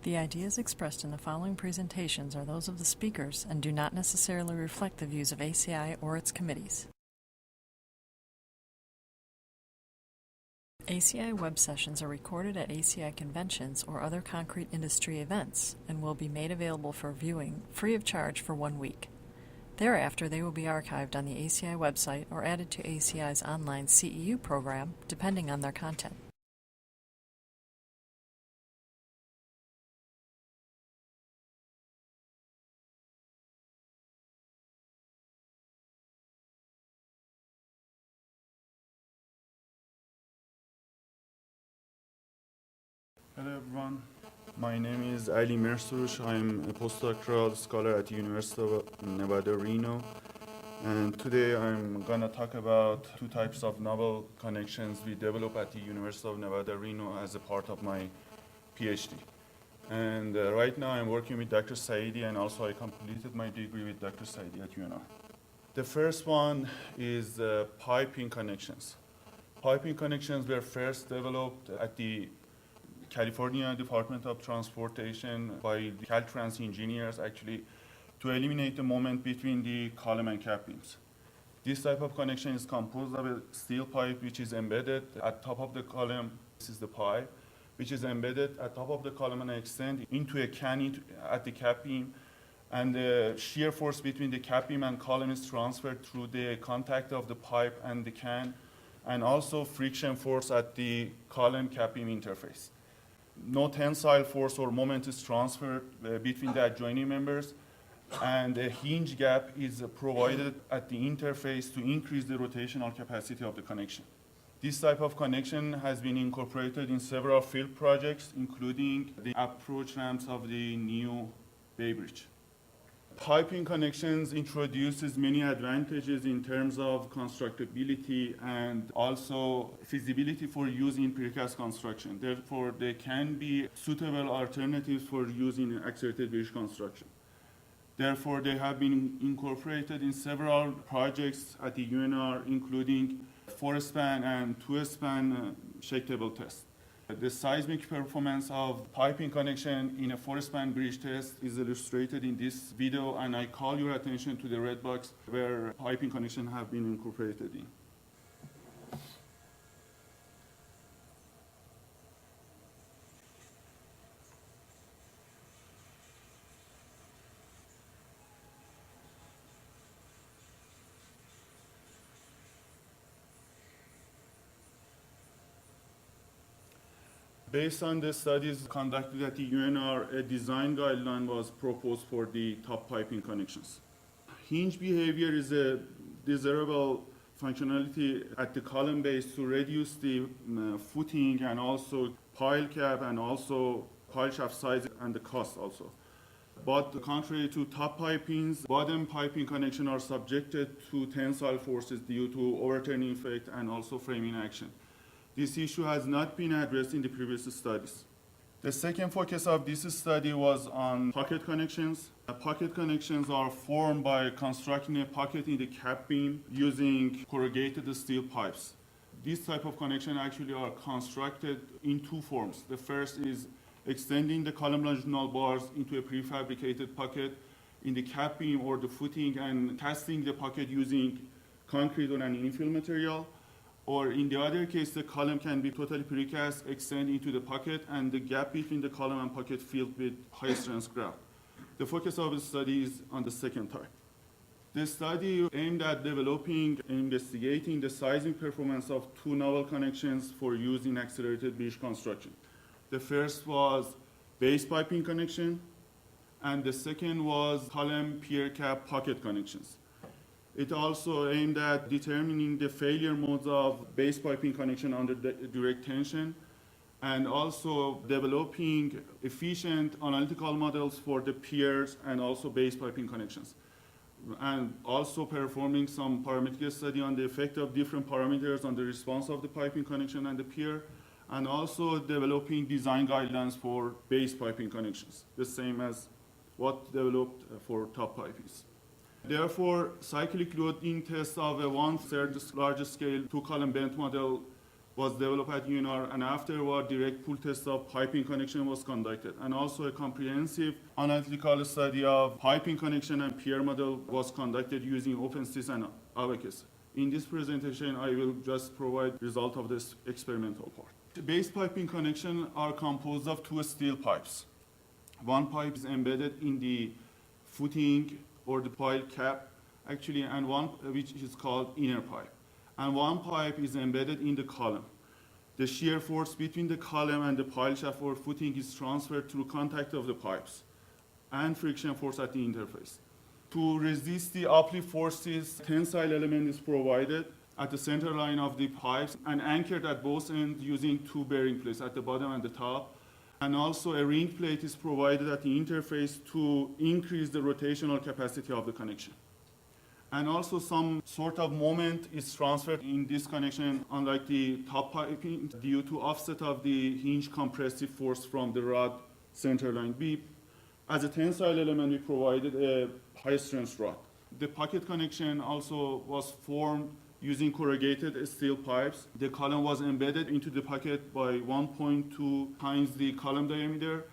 The ideas expressed in the following presentations are those of the speakers and do not necessarily reflect the views of ACI or its committees. ACI web sessions are recorded at ACI conventions or other concrete industry events and will be made available for viewing free of charge for 1 week. Thereafter, they will be archived on the ACI website or added to ACI's online CEU program, depending on their content. Hello everyone, my name is Mehrsoroush. I'm a postdoctoral scholar at the University of Nevada, Reno. And today I'm gonna talk about two types of novel connections we developed at the University of Nevada, Reno as a part of my PhD. And right now I'm working with Dr. Saidi, and also I completed my degree with Dr. Saidi at UNR. The first one is piping connections. Piping connections were first developed at the California Department of Transportation by the Caltrans engineers actually to eliminate the moment between the column and cap beams. This type of connection is composed of a steel pipe which is embedded at top of the column. This is the pipe which is embedded at top of the column and extend into a can at the cap beam, and the shear force between the cap beam and column is transferred through the contact of the pipe and the can, and also friction force at the column cap beam interface. No tensile force or moment is transferred between the adjoining members, and a hinge gap is provided at the interface to increase the rotational capacity of the connection. This type of connection has been incorporated in several field projects, including the approach ramps of the new Bay Bridge. Piping connections introduces many advantages in terms of constructability and also feasibility for use in precast construction. Therefore, they can be suitable alternatives for use in accelerated bridge construction. Therefore, they have been incorporated in several projects at the UNR, including 4-span and 2-span shake table test. The seismic performance of piping connection in a 4-span bridge test is illustrated in this video, and I call your attention to the red box where piping connection have been incorporated in. Based on the studies conducted at the UNR, a design guideline was proposed for the top piping connections. Hinge behavior is a desirable functionality at the column base to reduce the footing and also pile cap and also pile shaft size and the cost also. But contrary to top pipings, bottom piping connections are subjected to tensile forces due to overturning effect and also framing action. This issue has not been addressed in the previous studies. The second focus of this study was on pocket connections. Pocket connections are formed by constructing a pocket in the cap beam using corrugated steel pipes. This type of connection actually are constructed in two forms. The first is extending the column longitudinal bars into a prefabricated pocket in the cap beam or the footing and casting the pocket using concrete or an infill material. Or in the other case, the column can be totally precast, extend into the pocket, and the gap between the column and pocket filled with high-strength grout. The focus of the study is on the second type. The study aimed at developing and investigating the seismic performance of two novel connections for use in accelerated bridge construction. The first was base piping connection, and the second was column pier cap pocket connections. It also aimed at determining the failure modes of base piping connection under direct tension, and also developing efficient analytical models for the piers and also base piping connections. And also performing some parametric study on the effect of different parameters on the response of the piping connection and the pier, and also developing design guidelines for base piping connections, the same as what developed for top pipings. Therefore, cyclic loading test of a 1/3 large scale 2-column bent model was developed at UNR, and afterward direct pull test of piping connection was conducted. And also a comprehensive analytical study of piping connection and peer model was conducted using OpenSys and Abacus. In this presentation, I will just provide result of this experimental part. The base piping connection are composed of two steel pipes. One pipe is embedded in the footing or the pile cap, actually, and one which is called inner pipe. And one pipe is embedded in the column. The shear force between the column and the pile shaft or footing is transferred through contact of the pipes and friction force at the interface. To resist the uplift forces, tensile element is provided at the center line of the pipes and anchored at both ends using two bearing plates at the bottom and the top. And also a ring plate is provided at the interface to increase the rotational capacity of the connection. And also some sort of moment is transferred in this connection, unlike the top piping, due to offset of the hinge compressive force from the rod center line. As a tensile element, we provided a high strength rod. The pocket connection also was formed using corrugated steel pipes. The column was embedded into the pocket by 1.2 times the column diameter,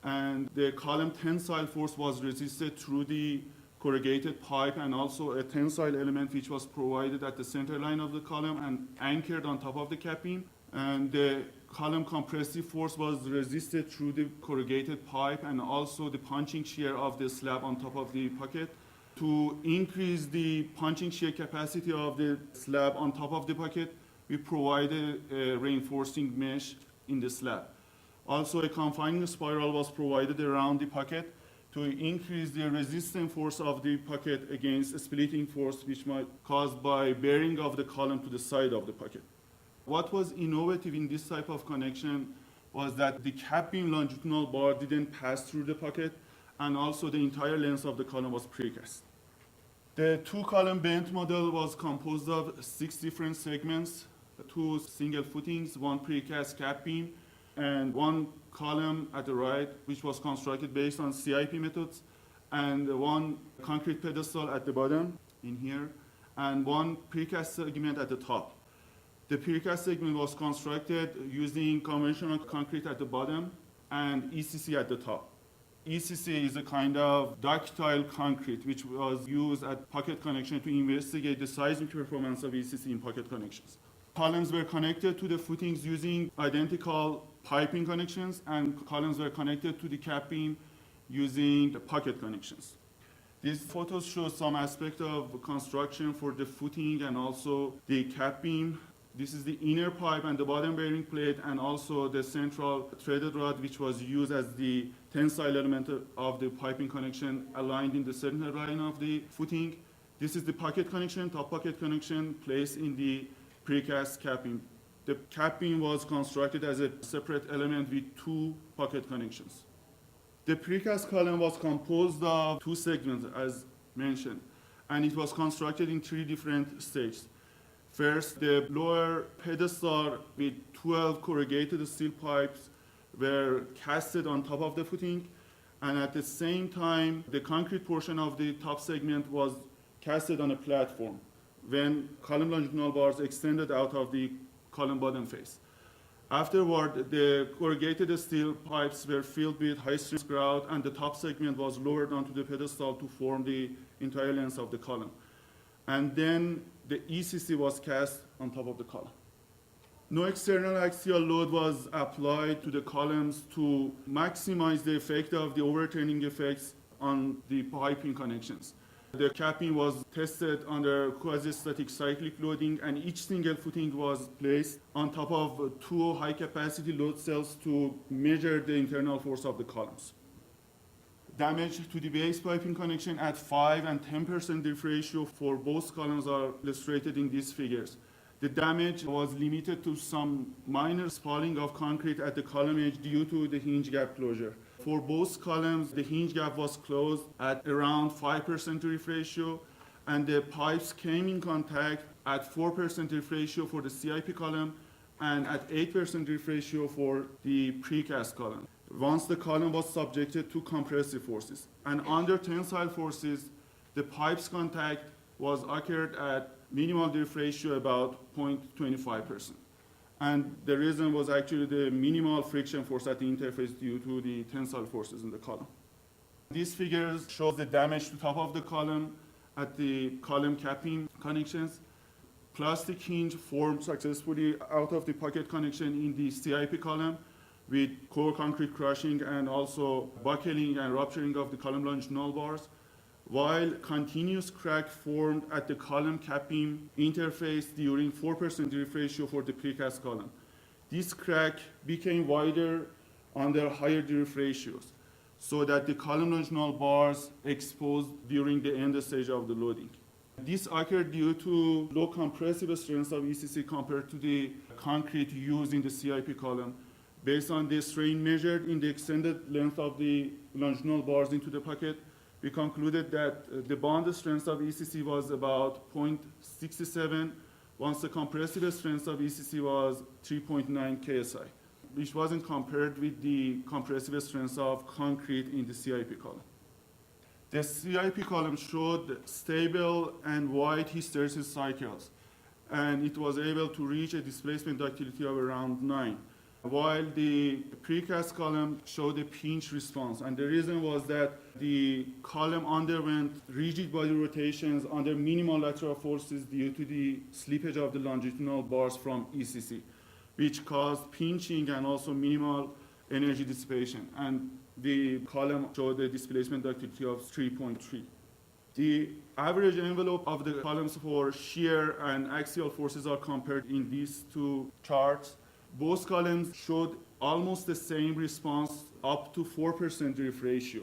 and the column tensile force was resisted through the corrugated pipe, and also a tensile element which was provided at the center line of the column and anchored on top of the capping. And the column compressive force was resisted through the corrugated pipe and also the punching shear of the slab on top of the pocket. To increase the punching shear capacity of the slab on top of the pocket, we provided a reinforcing mesh in the slab. Also, a confining spiral was provided around the pocket to increase the resistance force of the pocket against a splitting force which might caused by bearing of the column to the side of the pocket. What was innovative in this type of connection was that the cap beam longitudinal bar didn't pass through the pocket, and also the entire length of the column was precast. The two-column bent model was composed of 6 different segments, 2 single footings, 1 precast cap beam, and 1 column at the right, which was constructed based on CIP methods, and 1 concrete pedestal at the bottom in here, and 1 precast segment at the top. The precast segment was constructed using conventional concrete at the bottom and ECC at the top. ECC is a kind of ductile concrete which was used at pocket connection to investigate the seismic performance of ECC in pocket connections. Columns were connected to the footings using identical piping connections, and columns were connected to the cap beam using the pocket connections. These photos show some aspect of construction for the footing and also the cap beam. This is the inner pipe and the bottom bearing plate, and also the central threaded rod which was used as the tensile element of the piping connection aligned in the center line of the footing. This is the pocket connection, top pocket connection placed in the precast capping. The capping was constructed as a separate element with 2 pocket connections. The precast column was composed of 2 segments, as mentioned, and it was constructed in 3 different stages. First, the lower pedestal with 12 corrugated steel pipes were casted on top of the footing, and at the same time, the concrete portion of the top segment was casted on a platform when column longitudinal bars extended out of the column bottom face. Afterward, the corrugated steel pipes were filled with high-strength grout, and the top segment was lowered onto the pedestal to form the entire length of the column. And then the ECC was cast on top of the column. No external axial load was applied to the columns to maximize the effect of the overturning effects on the piping connections. The capping was tested under quasi-static cyclic loading, and each single footing was placed on top of 2 high-capacity load cells to measure the internal force of the columns. Damage to the base piping connection at 5 and 10% drift ratio for both columns are illustrated in these figures. The damage was limited to some minor spalling of concrete at the column edge due to the hinge gap closure. For both columns, the hinge gap was closed at around 5% drift ratio, and the pipes came in contact at 4% drift ratio for the CIP column and at 8% drift ratio for the precast column. Once the column was subjected to compressive forces. And under tensile forces, the pipes contact was occurred at minimal drift ratio about 0.25%. And the reason was actually the minimal friction force at the interface due to the tensile forces in the column. These figures show the damage to top of the column at the column capping connections. Plastic hinge formed successfully out of the pocket connection in the CIP column with core concrete crushing and also buckling and rupturing of the column longitudinal bars, while continuous crack formed at the column capping interface during 4% drift ratio for the precast column. This crack became wider under higher drift ratios, so that the column longitudinal bars exposed during the end stage of the loading. This occurred due to low compressive strength of ECC compared to the concrete used in the CIP column. Based on the strain measured in the extended length of the longitudinal bars into the pocket, we concluded that the bond strength of ECC was about 0.67, once the compressive strength of ECC was 3.9 KSI, which wasn't compared with the compressive strength of concrete in the CIP column. The CIP column showed stable and wide hysteresis cycles, and it was able to reach a displacement ductility of around 9, while the precast column showed a pinch response. And the reason was that the column underwent rigid body rotations under minimal lateral forces due to the slippage of the longitudinal bars from ECC, which caused pinching and also minimal energy dissipation. And the column showed a displacement ductility of 3.3. The average envelope of the columns for shear and axial forces are compared in these two charts. Both columns showed almost the same response up to 4% drift ratio.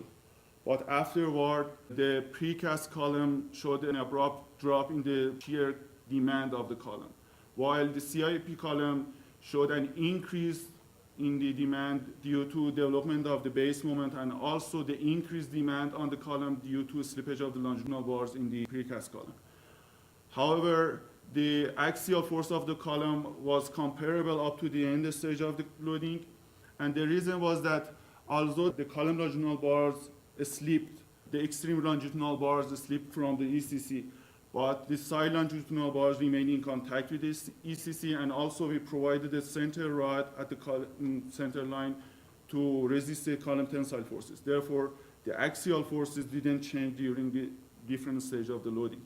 But afterward, the precast column showed an abrupt drop in the shear demand of the column, while the CIP column showed an increase in the demand due to development of the base moment and also the increased demand on the column due to slippage of the longitudinal bars in the precast column. However, the axial force of the column was comparable up to the end stage of the loading, and the reason was that although the column longitudinal bars slipped, the extreme longitudinal bars slipped from the ECC, but the side longitudinal bars remained in contact with this ECC, and also we provided a center rod at the center line to resist the column tensile forces. Therefore, the axial forces didn't change during the different stage of the loading.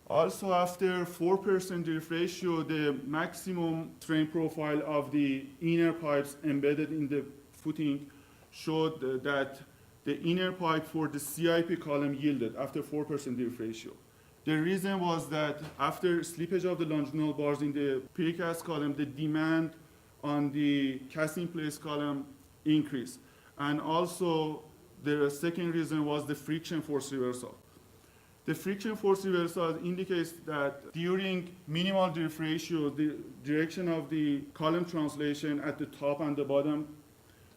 Also, after 4% drift ratio, the maximum strain profile of the inner pipes embedded in the footing showed that the inner pipe for the CIP column yielded after 4% drift ratio. The reason was that after slippage of the longitudinal bars in the precast column, the demand on the cast-in-place column increased. And also, the second reason was the friction force reversal. The friction force reversal indicates that during minimal drift ratio, the direction of the column translation at the top and the bottom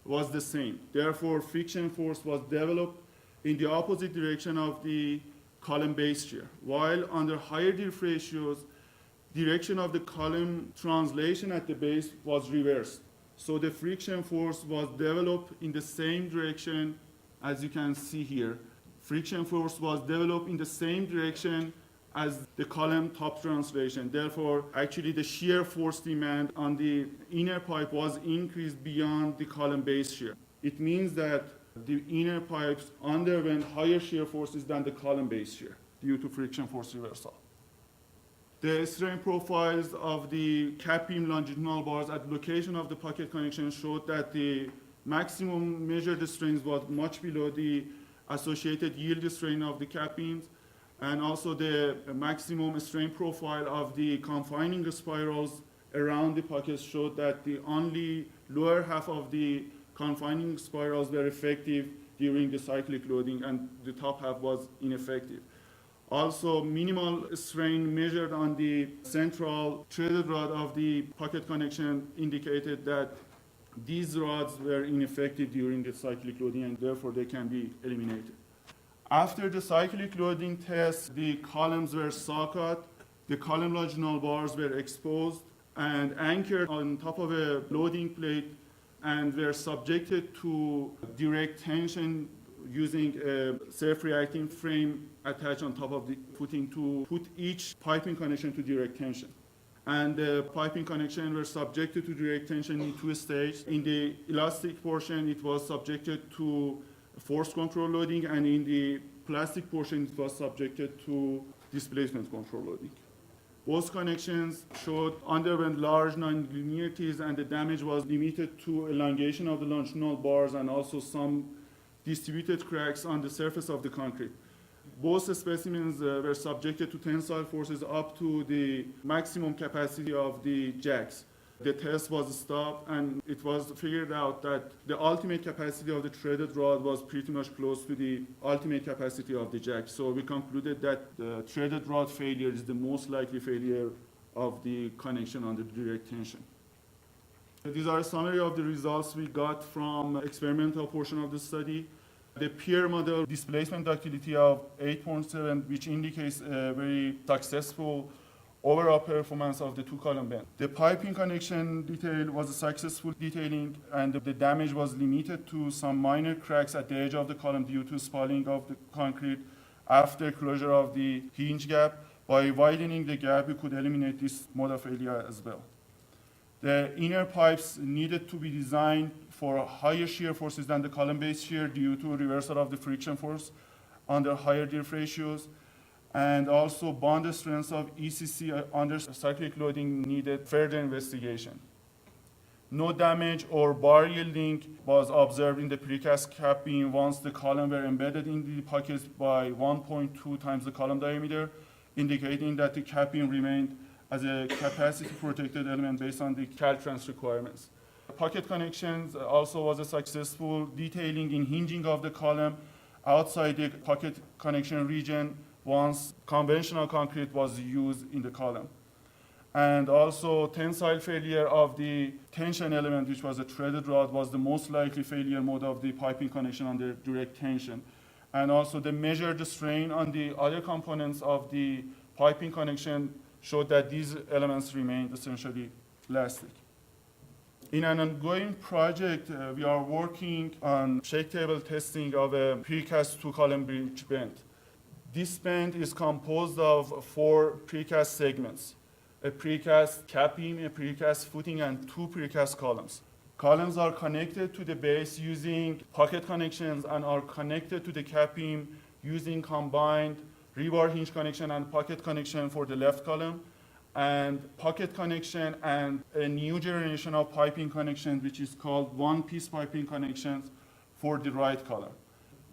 was the same. Therefore, friction force was developed in the opposite direction of the column base shear, while under higher drift ratios, direction of the column translation at the base was reversed. So the friction force was developed in the same direction as you can see here. Friction force was developed in the same direction as the column top translation. Therefore, actually the shear force demand on the inner pipe was increased beyond the column base shear. It means that the inner pipes underwent higher shear forces than the column base shear due to friction force reversal. The strain profiles of the cap beam longitudinal bars at location of the pocket connection showed that the maximum measured strains was much below the associated yield strain of the cap beams, and also the maximum strain profile of the confining spirals around the pockets showed that the only lower half of the confining spirals were effective during the cyclic loading and the top half was ineffective. Also, minimal strain measured on the central threaded rod of the pocket connection indicated that these rods were ineffective during the cyclic loading and therefore they can be eliminated. After the cyclic loading test, the columns were saw cut, the column longitudinal bars were exposed and anchored on top of a loading plate and were subjected to direct tension using a self-reacting frame attached on top of the footing to put each piping connection to direct tension. And the piping connection were subjected to direct tension in two stages. In the elastic portion, it was subjected to force control loading, and in the plastic portion, it was subjected to displacement control loading. Both connections underwent large nonlinearities, and the damage was limited to elongation of the longitudinal bars and also some distributed cracks on the surface of the concrete. Both specimens were subjected to tensile forces up to the maximum capacity of the jacks. The test was stopped, and it was figured out that the ultimate capacity of the threaded rod was pretty much close to the ultimate capacity of the jack. So we concluded that the threaded rod failure is the most likely failure of the connection under direct tension. These are a summary of the results we got from experimental portion of the study. The peer model displacement ductility of 8.7, which indicates a very successful overall performance of the two-column bend. The piping connection detail was a successful detailing, and the damage was limited to some minor cracks at the edge of the column due to spalling of the concrete after closure of the hinge gap. By widening the gap, we could eliminate this mode of failure as well. The inner pipes needed to be designed for higher shear forces than the column-based shear due to reversal of the friction force under higher drift ratios, and also bond strengths of ECC under cyclic loading needed further investigation. No damage or bar yielding was observed in the precast cap beam once the column were embedded in the pockets by 1.2 times the column diameter, indicating that the cap beam remained as a capacity protected element based on the Caltrans requirements. Pocket connections also was a successful detailing in hinging of the column outside the pocket connection region once conventional concrete was used in the column. And also tensile failure of the tension element, which was a threaded rod, was the most likely failure mode of the piping connection under direct tension. And also the measured strain on the other components of the piping connection showed that these elements remained essentially elastic. In an ongoing project, we are working on shake table testing of a precast two-column bridge bend. This bend is composed of 4 precast segments: a precast cap beam, a precast footing, and 2 precast columns. Columns are connected to the base using pocket connections and are connected to the cap beam using combined rebar hinge connection and pocket connection for the left column, and pocket connection and a new generation of piping connection, which is called one-piece piping connections for the right column.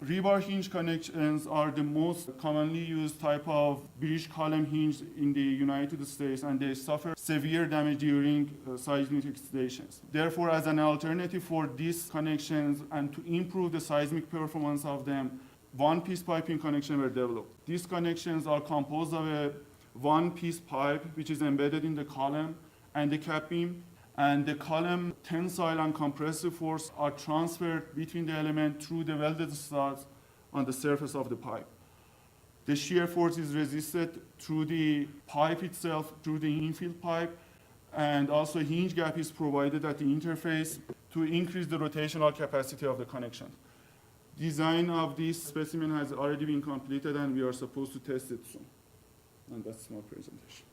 Rebar hinge connections are the most commonly used type of bridge column hinge in the United States, and they suffer severe damage during seismic excavations. Therefore, as an alternative for these connections and to improve the seismic performance of them, one-piece piping connections were developed. These connections are composed of a one-piece pipe which is embedded in the column and the cap beam, and the column tensile and compressive force are transferred between the element through the welded studs on the surface of the pipe. The shear force is resisted through the pipe itself, through the infield pipe, and also hinge gap is provided at the interface to increase the rotational capacity of the connection. Design of this specimen has already been completed, and we are supposed to test it soon. And that's my presentation.